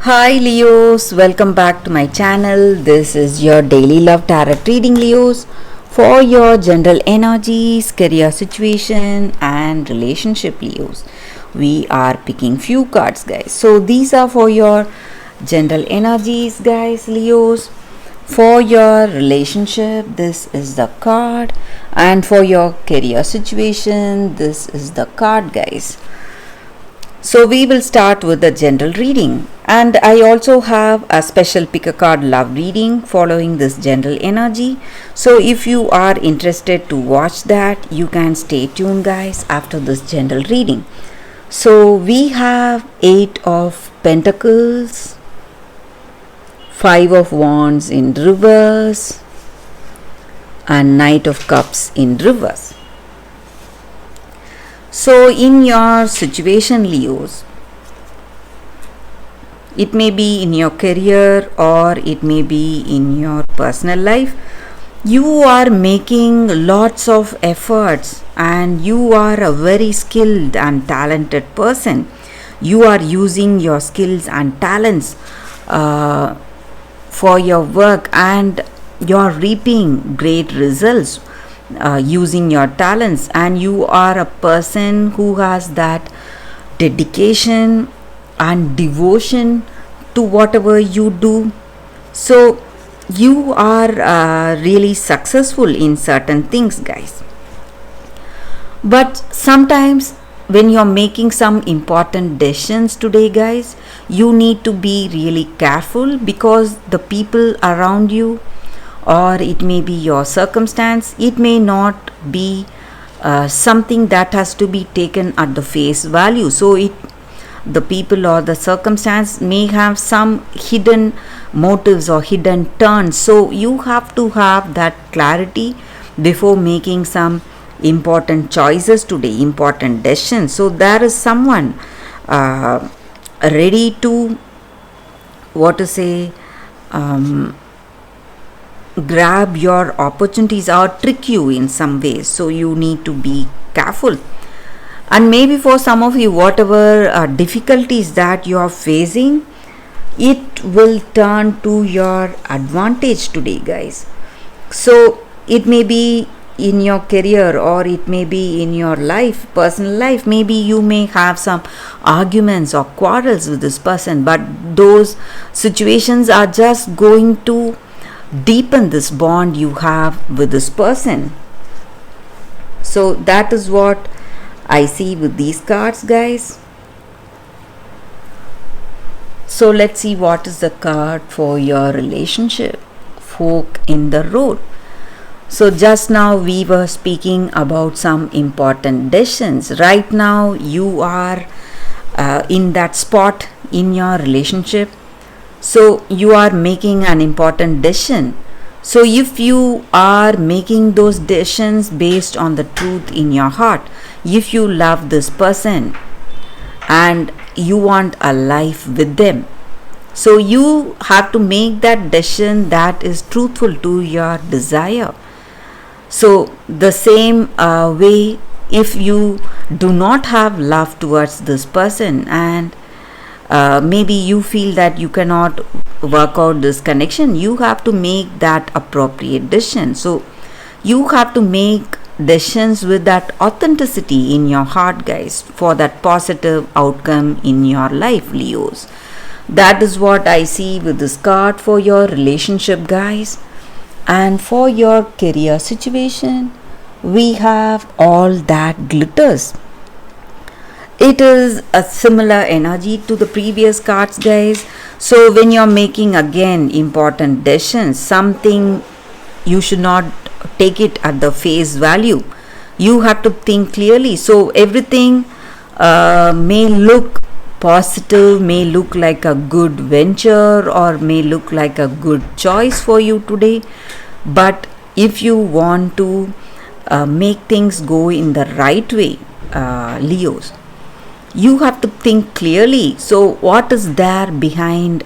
Hi Leos, welcome back to my channel. This is your daily love tarot reading, Leos, for your general energies, career situation and relationship, Leos. We are picking few cards, guys. So these are for your general energies, guys, Leos. For your relationship, this is the card, and for your career situation, this is the card, guys. So we will start with the general reading, and I also have a special pick a card love reading following this general energy. So if you are interested to watch that, you can stay tuned, guys, after this general reading. So we have 8 of Pentacles, 5 of Wands in reverse, and Knight of Cups in reverse. So in your situation, Leos, it may be in your career or it may be in your personal life, you are making lots of efforts and you are a very skilled and talented person. You are using your skills and talents for your work, and you are reaping great results using your talents, and you are a person who has that dedication and devotion to whatever you do. So you are really successful in certain things, guys. But sometimes when you're making some important decisions today, guys, you need to be really careful, because the people around you, or it may be your circumstance, it may not be something that has to be taken at the face value. So the people or the circumstance may have some hidden motives or hidden turns. So you have to have that clarity before making some important choices today, important decisions. So there is someone ready to, what to say, grab your opportunities or trick you in some ways. So you need to be careful. And maybe for some of you, whatever difficulties that you are facing, it will turn to your advantage today, guys. So it may be in your career or it may be in your life, personal life. Maybe you may have some arguments or quarrels with this person, but those situations are just going to deepen this bond you have with this person. So that is what I see with these cards, guys. So let's see what is the card for your relationship. Fork in the road. So just now we were speaking about some important decisions. Right now you are in that spot in your relationship. So you are making an important decision. So if you are making those decisions based on the truth in your heart, if you love this person and you want a life with them, so you have to make that decision that is truthful to your desire. So the same way, if you do not have love towards this person and maybe you feel that you cannot work out this connection, you have to make that appropriate decision. So you have to make decisions with that authenticity in your heart, guys, for that positive outcome in your life, Leos. That is what I see with this card for your relationship, guys. And for your career situation, we have all that glitters. It is a similar energy to the previous cards, guys. So when you're making again important decisions, something you should not take it at the face value. You have to think clearly. So everything may look positive, may look like a good venture, or may look like a good choice for you today. But if you want to make things go in the right way, Leos, you have to think clearly. So what is there behind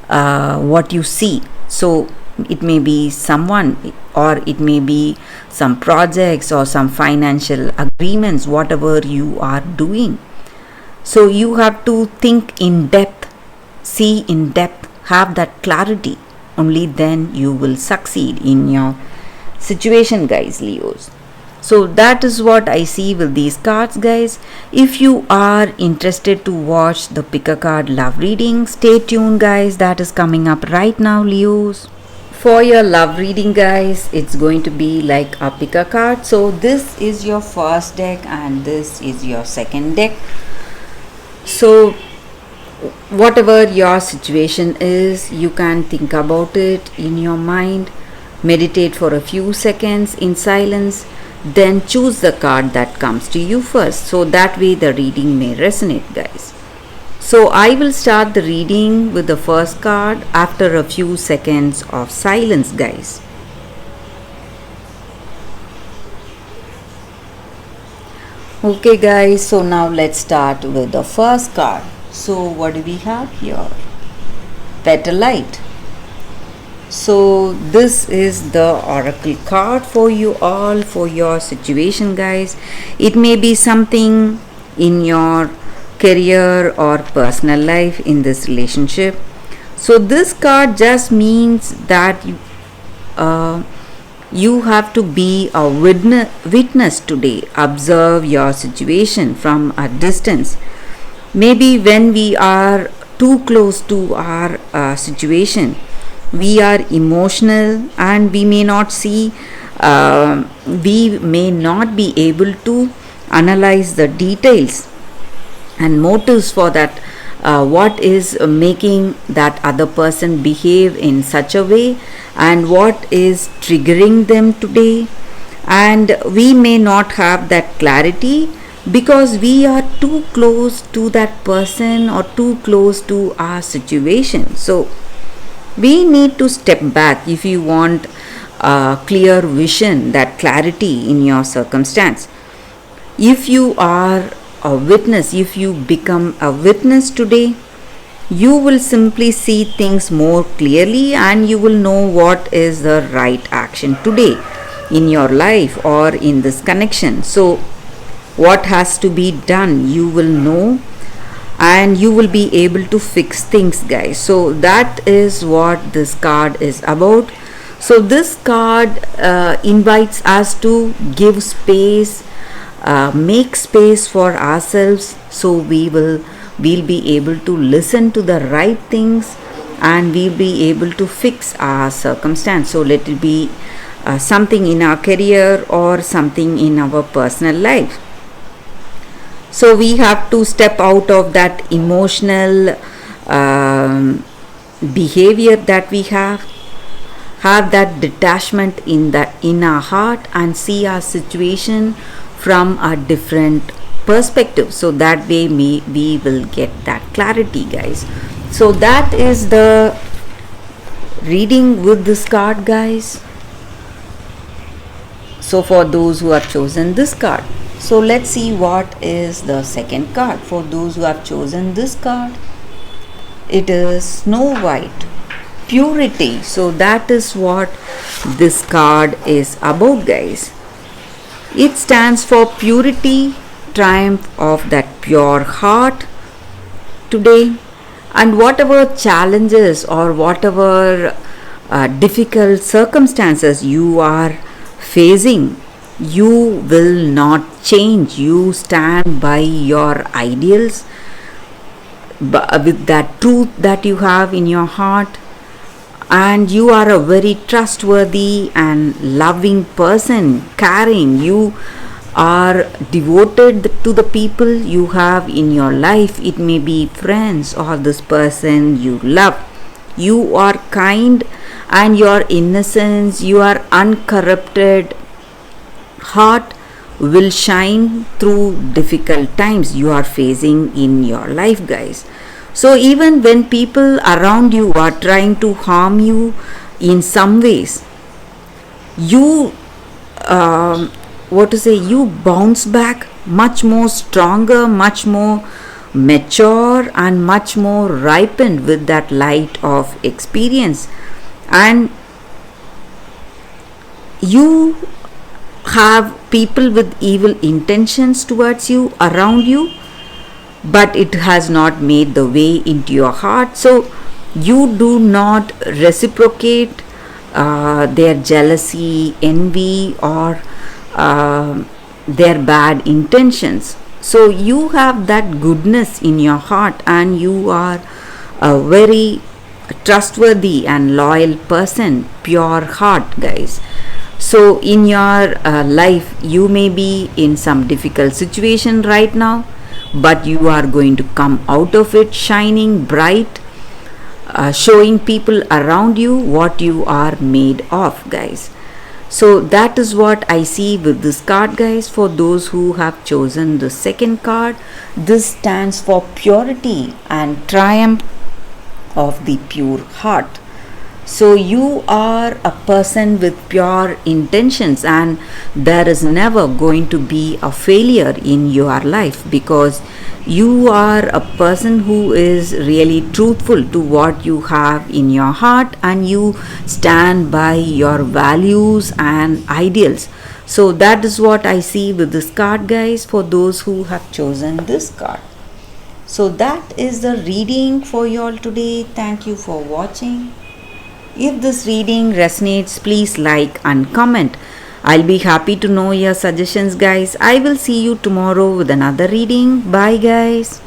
what you see? So it may be someone, or it may be some projects or some financial agreements, whatever you are doing. So you have to think in depth see in depth, have that clarity. Only then you will succeed in your situation, guys, Leos. So that is what I see with these cards, guys. If you are interested to watch the pick a card love reading, stay tuned, guys. That is coming up right now, Leos. For your love reading, guys, it's going to be like a pick a card. So this is your first deck and this is your second deck. So whatever your situation is, you can think about it in your mind, meditate for a few seconds in silence, then choose the card that comes to you first, so that way the reading may resonate, guys. So I will start the reading with the first card after a few seconds of silence, guys. Okay, guys, so now let's start with the first card. So what do we have here? Petalite. So this is the oracle card for you all, for your situation, guys. It may be something in your career or personal life, in this relationship. So this card just means that you have to be a witness today. Observe your situation from a distance. Maybe when we are too close to our situation, we are emotional and we may not see, we may not be able to analyze the details and motives for that, what is making that other person behave in such a way and what is triggering them today. And we may not have that clarity because we are too close to that person or too close to our situation. So we need to step back if you want a clear vision, that clarity in your circumstance. If you are a witness, if you become a witness today, you will simply see things more clearly and you will know what is the right action today in your life or in this connection. So what has to be done, you will know and you will be able to fix things, guys. So that is what this card is about. So this card invites us to give space, make space for ourselves, so we'll be able to listen to the right things and we'll be able to fix our circumstance. So let it be something in our career or something in our personal life. So we have to step out of that emotional behavior that we have that detachment in our heart and see our situation from a different perspective. So that way we will get that clarity, guys. So that is the reading with this card, guys. So for those who have chosen this card, so let's see what is the second card. For those who have chosen this card, it is Snow White, purity. So that is what this card is about, guys. It stands for purity, triumph of that pure heart today. And whatever challenges or whatever difficult circumstances you are facing, you will not change. You stand by your ideals, with that truth that you have in your heart, and you are a very trustworthy and loving person, caring. You are devoted to the people you have in your life. It may be friends or this person you love. You are kind and your innocence, your uncorrupted heart will shine through difficult times you are facing in your life, guys. So even when people around you are trying to harm you in some ways, you you bounce back much more stronger, much more mature and much more ripened with that light of experience. And you have people with evil intentions towards you, around you, but it has not made the way into your heart. So you do not reciprocate their jealousy, envy, or their bad intentions. So you have that goodness in your heart, and you are a very trustworthy and loyal person, pure heart, guys. So in your life, you may be in some difficult situation right now, but you are going to come out of it shining bright, showing people around you what you are made of, guys. So that is what I see with this card, guys. For those who have chosen the second card, this stands for purity and triumph of the pure heart. So you are a person with pure intentions, and there is never going to be a failure in your life, because you are a person who is really truthful to what you have in your heart, and you stand by your values and ideals. So that is what I see with this card, guys, for those who have chosen this card. So that is the reading for you all today. Thank you for watching. If this reading resonates, please like and comment. I'll be happy to know your suggestions, guys. I will see you tomorrow with another reading. Bye, guys.